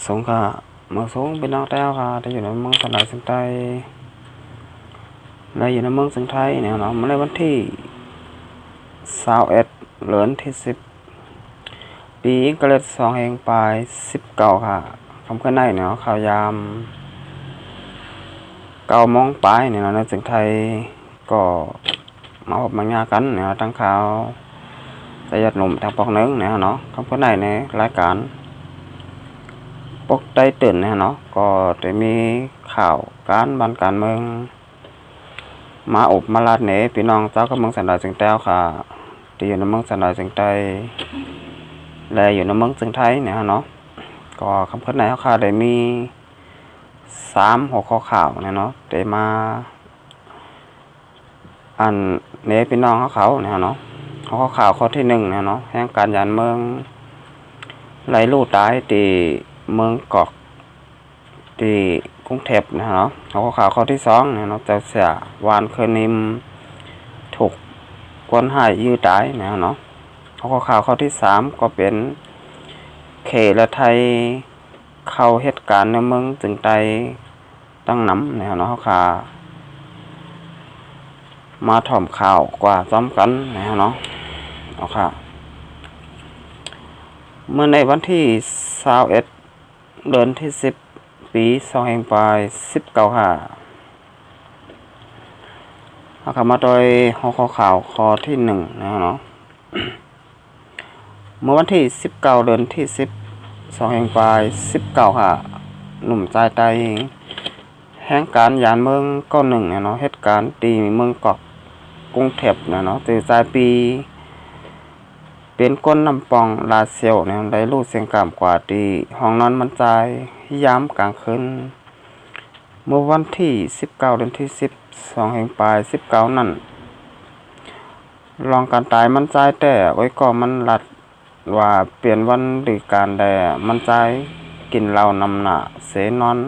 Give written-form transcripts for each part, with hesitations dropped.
สงค่ะมาสงเป็นน้องแต้วค่ะได้อยู่ในเมืองสลายสังไตได้อยู่ในเมืองสังไทยเนี่ยเนาะมาในวันที่21เดือนที่10ปีกระสองแห่งปลาย19ค่ะคำขึ้นได้เนาะข่าวยาม9 โมงปลายเนี่ยเนาะในสังไทยก็มาพบมางานกันเนี่ยทั้งข่าวแต่ยัดหนุ่มทางปอกนึงเนี่ยเนาะคำขึ้นได้ในรายการปกได้ตื่นเนี่ยเนาะก็จะมีข่าวการเมืองมาอบมาลาดเนพี่น้องเจ้าก็เมืองสันดาจึงแต้วค่ะที่อยู่ในเมืองสันดาจึงไตและอยู่ในเมืองจึงไทยเนี่ยเนาะก็คำพูดไหนค่ะได้มี3 หัวข้อข่าวเนี่ยเนาะได้มาอันเนพี่น้องเขาเนี่ยเนาะหัวข้อข่าวข้อที่1เนี่ยเนาะแห่งการยานเมืองไหลลู่ตายที่เมืองกอกที่กรุงเทพนะเนาะหัวข้อข่าวข้อที่2เนี่ยเนาะเจ้าเสียวานเคนิมถูกกวนหายยื้อตายเนี่ยเนาะหัวข้อข่าวข้อที่3ก็เป็นเขและไทยเข้าเหตุการณ์ในเมืองจึงไตตั้งน้ำเนี่ยเนาะค่ะมาถ่อมข่าวกว่าซ้อมกันเนี่ยเนาะเอาค่ะเมื่อในวันที่21เดือนที่10ปี2แห่งปลาย19ค่ะเอาค่ะมาโดยหัวข้อข่าวข้อที่1นะเนาะเมื่อวันที่19เดือนที่10 2แห่งปลาย19ค่ะหนุ่มใจไตแห่งการยานเมืองก็1เนี่ยเนาะเหตุการณ์ตีเมืองกอกกรุงเทพเนี่ยเนาะตื่นใจปีเป็นก้นน้ำปองลาเซียวเนี่ยได้รู้เสียงกล่ำกว่าตีห้องนอนมันใจย้ำกลางคืนเมื่อวันที่19เดือนที่10 2แห่งปลาย19นั่นลองการตายมันใจแต่ไว้ก็มันหลัดว่าเปลี่ยนวันหรือการแดมันใจกินเหล้านำหนาเสนอน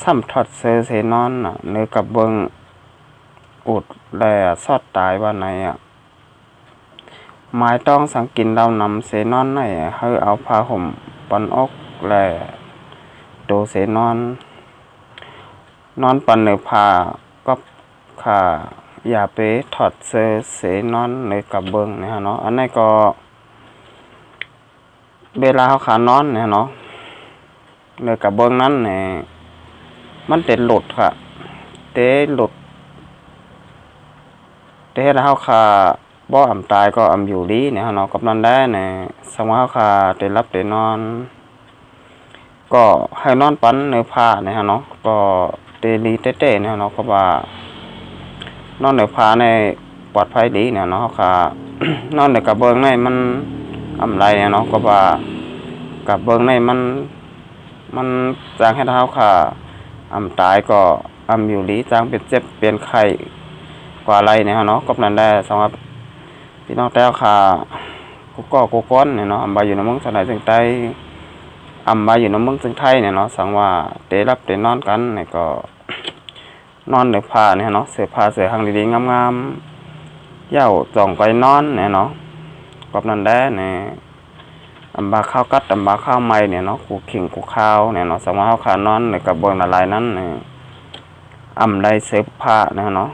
ซ้ำทอดเสนอนเนื้อกับเบิงอุดแลซอดตายว่าไหนหมายต้องสังกินเหล้านำเสนอนไหนให้เอาผ้าห่มปันอกแลโดเสนอนนอนปันเนื้อผ้าก็ขาอย่าไปถอดเสนอนเนื้อกับเบิงนะฮะเนาะอันนี้ก็เวลาเขาขานอนเนี่ยเนาะเนื้อกับเบิงนั้นเนี่ยมันเต็ดหลุดค่ะเตะหลุดเตะแล้วเขาขาบ่อ่ำตายก็อ่ำอยู่ดีเนี่ยเนาะกับนั้นได้เนี่ยสมมติเขาขาเตะรับเตะนอนก็ให้นอนปันเนื้อผ้าเนี่ยเนาะก็เตะลีเตะเนี่ยเนาะก็ว่านอนเนื้อผ้าในปลอดภัยดีเนี่ยเนาะเขาขานอนเนื้อกับเบิงในมันอ่ำไรเนี่ยเนาะก็ว่ากับเบิงในมันจางให้เท้าค่ะอ่ำตายก็อ่ำอยู่ดีจางเป็นเจ็บเป็นไข้กว่าไรเนี่ยเนาะก็นั้นได้สำหรับพี่น้องแต้วค่ะกูก้อนเนี่ยเนาะอ่ำบาอยู่ในเมืองสลายจึงไตอ่ำบาอยู่ในเมืองจึงไทยเนี่ยเนาะสังว่าเตะรับเตะนอนกันเนี่ยก็นอนเนื้อผ้าเนี่ยเนาะเสื้อผ้าเสื้อหางดีๆงามๆเย้าจ่องไปนอนเนี่ยเนาะก็นั้นได้เนี่ยอัมบาข้าวกัดอัมบาข้าวไม้เนี่ยเนาะกูขิงกูข้าวเนี่ยเนาะสมมติเขาขานอนในกระบวนอะไรนั้นเนี่ยอัมไรเสื้อผ้าเนี่ยเนาะ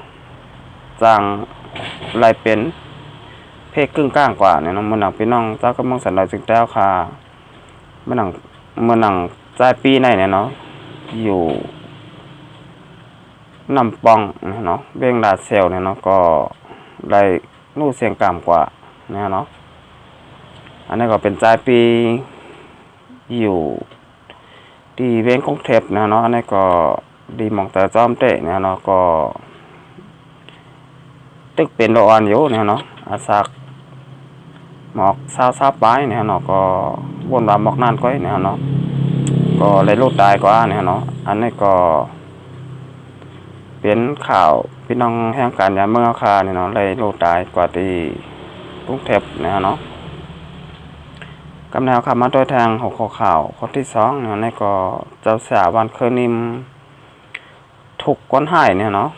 จางลายเป็นเพศครึ่งก้างกว่าเนี่ยเนาะเมื่อหนังพี่น้องเจ้าก็มึงสันดอยจึงแต้วค่ะเมื่อหนังใจปีในเนี่ยเนาะอยู่น้ำปองเนี่ยเนาะเบ่งดาเซลเนี่ยเนาะก็ได้นู่เสียงกล่ำกว่าเนี่ยเนาะอันนี้ก็เป็นใจปีอยู่ที่เว้งกรุงเทพนะเนาะอันนี้ก็ดีมองแต่จอมเตะเนี่ยเนาะก็ตึกเป็นโลออนอยู่เนี่ยเนาะอาศักหมอกซาปลายเนี่ยเนาะก็วนว่าหมอกนั่นก้อยเนี่ยเนาะก็เลยรูดตายกว่าเนี่ยเนาะอันนี้ก็เป็นข่าวพี่น้องแห่งการยามเมืองคาเนี่ยเนาะเลยรูดตายกว่าที่กรุงเทพเนี่ยเนาะกำแนวขับมาโดยทางหัวข้อข่าวข้อที่2เนี่ยนี่ก็เจ้าสาววันเคยนิมถูกก้นหายเนี่ยเนาะ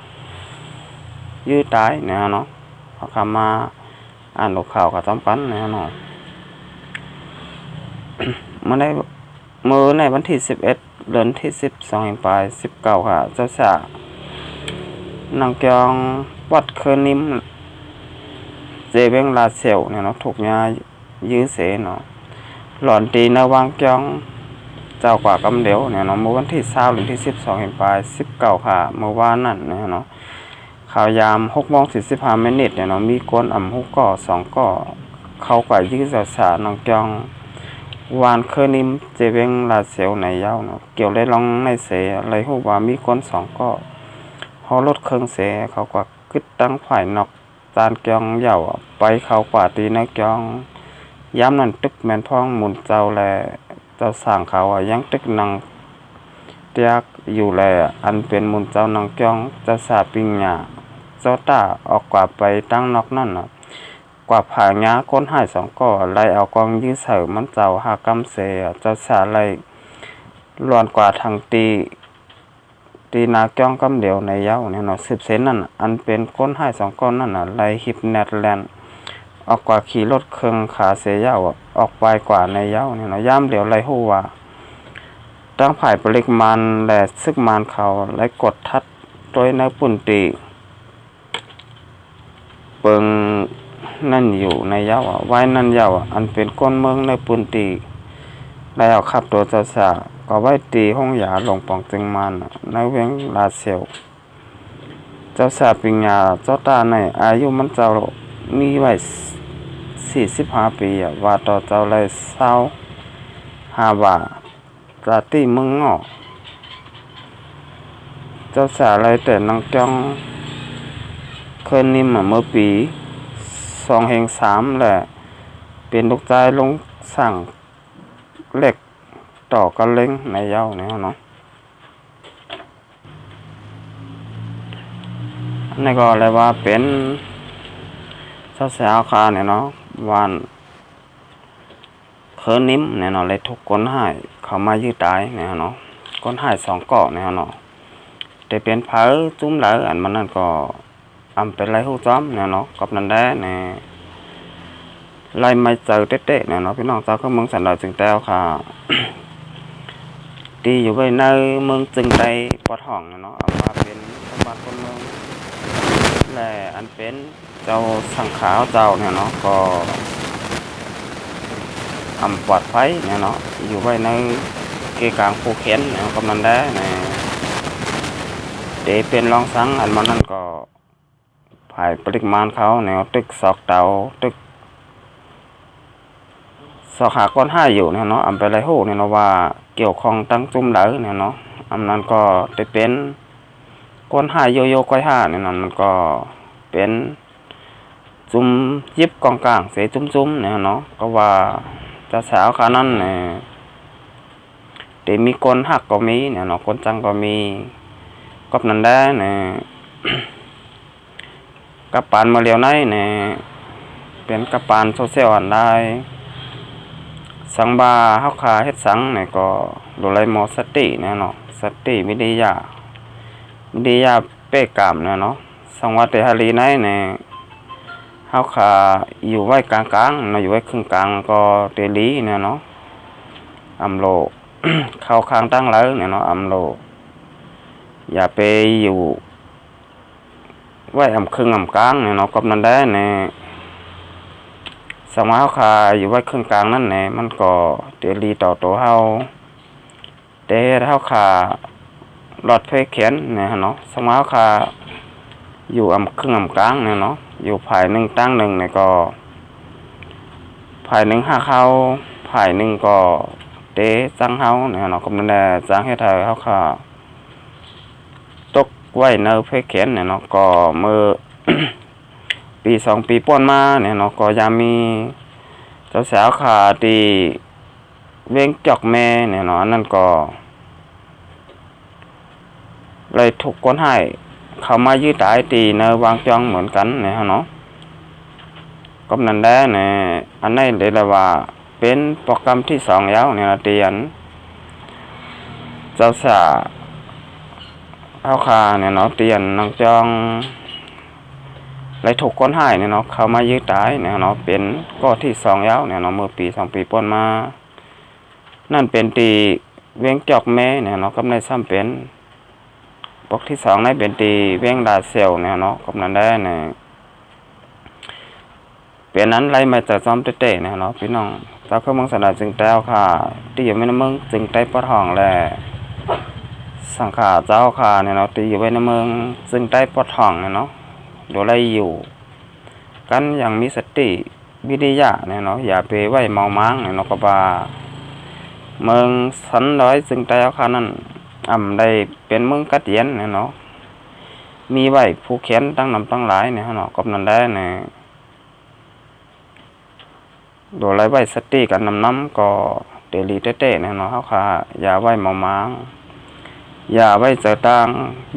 ยื้อตายเนี่ยเนาะเขาขับมาอ่านหัวข่าวกับจอมปั้นเนี่ยเนาะเมื่อได้ มื้อในวันที่11เดือนที่12แห่งปลาย19ค่ะเจ้าสาวนางกยองวัดเคินนิมเจเวงลาเซลเนี่ยเนาะถูกยายื้อเสเนาะหลอนตีนวางกยองเจ้ากว่ากำเดียวเนี่ยเนาะเมื่อวันที่20หรือที่12แห่งปลาย19ค่ะเมื่อวานนั่นเนี่ยเนาะข่าวยาม6:45เนี่ยเนาะมีกวนอ่ำฮุกก่อ2ก่อเขากว่ายื้อเจ้าสาวนางกยองวานเคอนิมเจเวงลาเซลในยาวเนาะเกี่ยวเลยลองในเสอะไรฮู้ว่ามีคน2ก่อฮอรถเครื่องเสเขากว่ากึดตั้งฝ่ายนอกจานกยองเหย่าไปเขากว่าตีนักกยองย้ำนั่นตึกแม่นพ้องหมุนเจ้าแลเจ้าสร้างเขายังตึกนังเตียกอยู่แลอันเป็นหมุนเจ้านางกยองเจ้าสาปิงญาเจ้าตาออกกว่าไปตั้งนอกนั่นน่ะกว่าผาญาคนหาย2ก่อไล่เอากองยื้อเสริมมันเจ้าหากำเสเจ้าสาไล่ล้วนกว่าทางตีนาเกี้ยงกำเดียวในเย้าเนี่ยเนาะ10 เซนนั่นอันเป็นก้นหาย2ก้อนนั่นน่ะไล่ฮิปเนตแลนด์ออกกว่าขี่รถเครื่องขาเสียเย้าออกไปกว่าในเย้าเนี่ยเนาะย่ำเดียวไล่ฮู้ว่าตั้งผ่ายปริมาณและซึกมานเขาไล่กดทัดโดยในปุ่นตีเปิงนั่นอยู่ในเย้าไว้นั่นเย้าอันเป็นก้นเมืองในปุ่นตีได้เอาขับตัวเจ้าสาก็ไว้ตีห้องยาหลงปองจึงมันในเวียงลาเซลเจ้าสาปิญญาเจ้าตาในอายุมันเจ้ามีไว้45 ปีว่าต่อเจ้าเลย25 บาตราตีมึงงอเจ้าสาเลยแต่นางจ้องเคยนิ่มเมื่อปี2/3แหละเป็นลูกชายลงสั่งเล็กต่อกันเล้งในเย้าเนี่ยเนาะอันนี้ก็เลยว่าเป็นเจ้าสาวคาเนี่ยเนาะวานเคอนิ่มเนี่ยเนาะเลยทุกคนหายเขามายืดตายเนี่ยเนาะคนหาย2เกาะเนี่ยเนาะแต่เป็นเผาจุ้มหลายอันมันนั่นก็เป็นไรหูจ้อมเนี่ยเนาะกับนั่นได้เนี่ยไล่ไม่เจอเต๊ะๆเนี่ยเนาะพี่น้องเจ้าก็เมืองสันดอยจึงแต้วค่ะตีอยู่ไว้ในเมืองจึงใจปอดห้องเนาะมาเป็นสมบัติคนเมืองและอันเป็นเจ้าสังขาวเจ้าเนี่ยเนาะก็ปลอดภัยเนี่ยเนาะอยู่ไว้ในเกกลางภูเข็นเนี่ยกำนันได้เนี่ยเดเป็นรองสังอันมันนั่นก็ภายปริมาณเขาเนี่ยตึกซอกเตาตึกสอกหาก้อน5อยู่เนี่ยเนาะไปไรโหเนี่ยเนาะว่าเกี่ยวข้องตั้งจุ่มเหลอเนี่ยเนาะนั้นก็จะเป็นก้อน5โยก้อย5เนี่ยมันก็เป็นจุ่มยิบกองกลางเสจุ่มเนี่ยเนาะก็ว่าจะสาวขานั้นเนี่ยเดี๋ยวมีก้นหักก็มีเนี่ยเนาะก้นจังก็มีก็นั่นได้เนี่ยกับปานมาเลียวในเนี่ยเป็นกับปานโซเชียลอันได้สังบาเฮาคาเฮ็ดสังเนี่ยก็โดไลมอสติเนี่ยเนาะสติวิทยาเป้กามเนี่ยเนาะสังวัตเตหารีในเนี่ยเฮาคาอยู่ไว้กลางๆเนาะอยู่ไว้ครึ่งกลางก็เตลีเนี่ยเนาะโล เข้าข้างตั้งแล้วเนี่ยเนาะโลอย่าไปอยู่ไว้ครึ่งกลางเนี่ยเนาะกับนั่นได้เนี่ยสมาเฮาคาอยู่ไว้ครึ่งกลางนั่นแหละมันก็เตลีต่อตัวเฮาแต่เฮาคาหลอดเพเขียนเนี่ยเนาะสมาเฮาคาอยู่ครึ่งกลางเนี่ยเนาะอยู่ภายหนึ่งตั้งหนึ่งเนี่ยก็ภายหนึ่ง5เข้าภายหนึ่งก็เตจังเฮาเนี่ยเนาะก็มันได้จังเฮ็ดให้เฮาคาตกไว้ในเพเขียนเนี่ยเนาะก็เมื่อ ปี2 ปีป้อนมาเนี่ยเนาะก็ยามมีเจ้าสาวขาตีเว้งจอกแม่เนี่ยเนาะนั่นก็เลยถูกคนให้เขามายืดตายตีในวางจองเหมือนกันเนี่ยเนาะก็นั่นได้เนี่ยอันนี้เลยละว่าเป็นโปรแกรมที่2แล้วเนี่ยเตียนเจ้าสาวเอาขาเนี่ยเนาะเตียนนางจองเลยถูกคนหายเนี่ยเนาะเขามายืดตายเนี่ยเนาะเป็นก็ที่2แล้วเนี่ยเนาะเมื่อปี2 ปีป้นมา นั่นเป็นตีเวียงจอกแม่เนี่ยเนาะกับในซ้ำเป็นปกที่สองในเป็นตีเวียงดาเซลเนี่ยเนาะกับนั้นได้เนี่ยเป็นนั้นไล่มาจากซ้อมเตะเนี่ยเนาะพี่น้องตาเครื่องมือสนามจึงแต้วค่ะที่อยู่ไม่ในเมืองจึงได้ปะทองแหละสังขาเจ้าค่ะเนี่ยเนาะที่อยู่ไว้ในเมืองจึงได้ปะทองเนี่ยเนาะโดยไล่อยู่กันอย่างมีสติวิทยาเนี่ยเนาะอย่าไปไว้เมามั้งเนี่ยเนาะก็บ่าเมืองสันร้อยจึงแต้วค่ะนั่นได้เป็นเมืองกัดเย็นเนี่ยเนาะมีไว้ผู้เขียนตั้งนำตั้งหลายเนี่ยเนาะกับนั้นได้เนี่ยโดยไรไว้สติกันน้ำก็เดลีเต้ๆเนี่ยเนาะเขาค่ะอย่าไว้เมาม้างอย่าไว้ใจตัง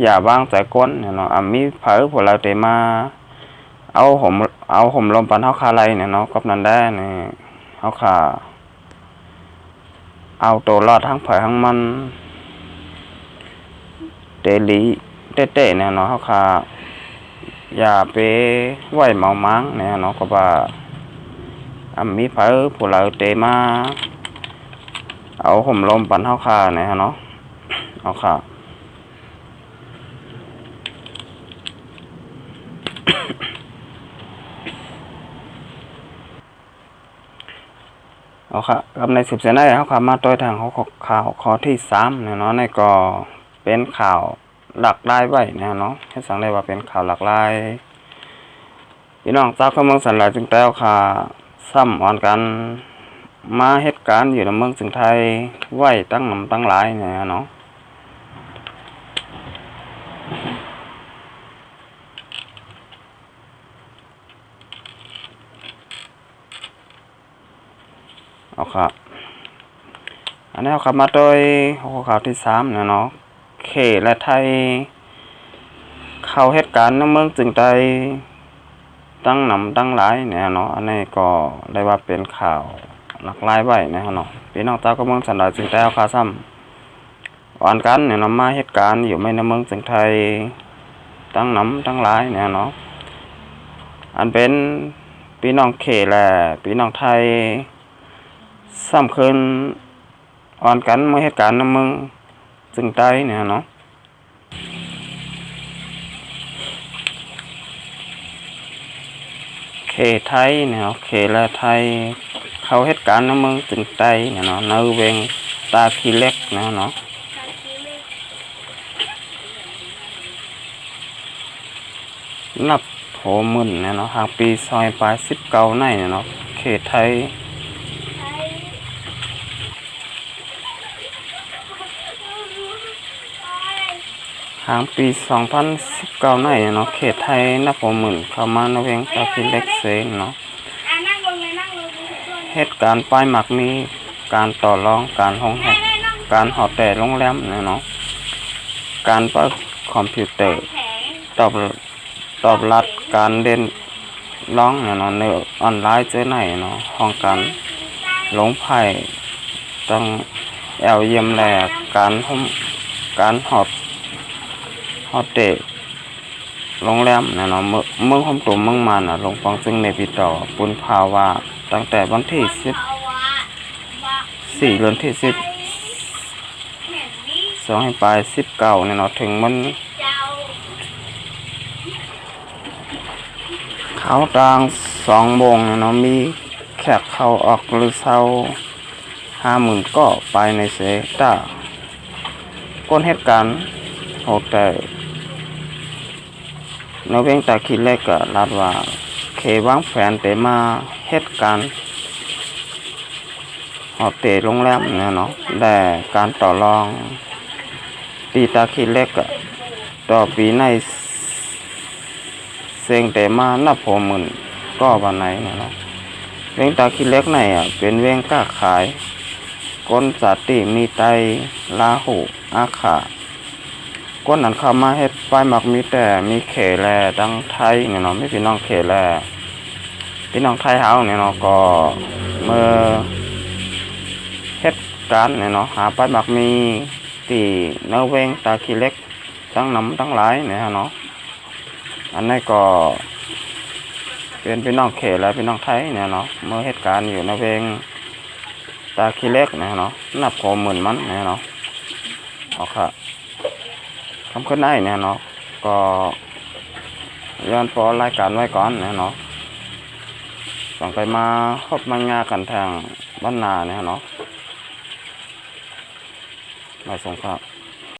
อย่าวางใจก้นเนี่ยเนาะมีเผอพวกเราเตมาเอาห่มลมปันเขาคาไรเนี่ยเนาะกับนั้นได้เนี่ยเขาค่ะเอาตัวรอดทั้งเผอทั้งมันเดลีเต้ๆเนี่ยเนาะเขาค่ะอย่าไปไว้เมาม้างเนี่ยเนาะก็ว่ามีเผอพวกเราเตมาเอาห่มลมปันเฮาคาเนี่ยเนาะเอาค่ะเอาค่ะกับใน10 เซนได้เฮาค่ะมาตัวทางข่าวข้อที่3เนี่ยเนาะในก็เป็นข่าวหลักลายไว้เนี่ยเนาะให้สังได้ว่าเป็นข่าวหลักลายพี่น้องเจ้าเข้าเมืองสันหลายจึงแต้วค่ะซ้ำอ่อนกันมาเหตุการณ์อยู่ในเมืองจึงไทยไหวตั้งนำตั้งหลายเนี่ยเนาะเอาครับอันนี้เอาครับมาโดยหัวข่าวที่3เนี่ยเนาะเขและไทยเข้าเหตุการณ์ในเมืองจึงไทยตั้งนำตั้งหลายเนี่ยเนาะอันนี้ก็ได้ว่าเป็นข่าวหลักลายไว้นะเนาะพี่น้องเจ้าก็เมืองสันดาจึงไทยเอาข่าวซ้ำอ่อนกันเนี่ยเนาะมาเหตุการณ์อยู่ไม่ในเมืองจึงไทยตั้งนำตั้งหลายเนี่ยเนาะอันเป็นพี่น้องเขและพี่น้องไทยซ้ำคืนอ่อนกันมาเหตุการณ์ในเมืองจึงไทยเนี่ยเนาะเขไทยเนี่ยเขและไทยเข้าเหตุการณ์ในเมืองจึงไทยเนี่ยเนาะในเวงตาคีเล็กเนี่ยเนาะนับโหมื่นเนี่ยเนาะหากปีซอยปลาย19ในเนี่ยเนาะเขตไทยหางปี2019ในเนาะเขตไทยนับโหมื่นเข้ามาในเวงตาคีเล็กเซนเนาะเหตุการณ์ป้ายหมักมีการต่อรองการห้องแหกการหอแต่โรงแรมเนี่ยเนาะการเปิดคอมพิวเตอร์ตอบรับการเล่นร้องเนี่ยเนาะในออนไลน์เจอไหนเนาะห้องการหลงไผ่ต้องเยี่ยมแลการหอเตะโรงแรมเนี่ยเนาะเมืองห้องตุ่มเมืองมันลงฟังซึ่งในปีต่อปุนภาวะตั้งแต่วันที่14เดือนที่10 2ให้ปลาย19เนี่ยเนาะถึงมันเขาต่าง2 โมงเนี่ยเนาะมีแขกเข้าออกหรือเศร้า50,000ก็ไปในเสตาก้นเหตุการณ์โหแต่ในเวงตาคิดเล็กก็ลาดว่าเควางแผนแต่มาเหตุการณ์หอเตะโรงแรมเนี่ยเนาะแต่การต่อรองปีตาคิดเล็กก็ต่อปีในเสียงแต่มานับหมื่นก็วันไหนเนาะเวงตาคิดเล็กไหนเป็นเวงก้าขายก้นสาติมีไตลาหูอาขาก้นนั้นเข้ามาเฮ็ดป้ายหมักมีแต่มีเขแลดังไทยเนี่ยเนาะไม่พี่น้องเขแลพี่น้องไทยเฮาเนี่ยเนาะก็เมื่อเฮ็ดการเนี่ยเนาะหาป้ายหมักมีตีเนื้อเวงตาขี้เล็กตั้งน้ำตั้งหลายเนี่ยเนาะอันนี้ก็เป็นพี่น้องเขและพี่น้องไทยเนี่ยเนาะเมื่อเหตุการณ์อยู่ในเวง ตาขี้เล็กนะเนาะนับขอหมื่นมันนะเนาะเอาค่ะคำขึ้นได้เนี่ยเนาะก็ย้อนพอรายการไว้ก่อนนะเนาะต้องไปมาพบมางากันทางบ้านนาเนี่ยเนาะมาส่งครับ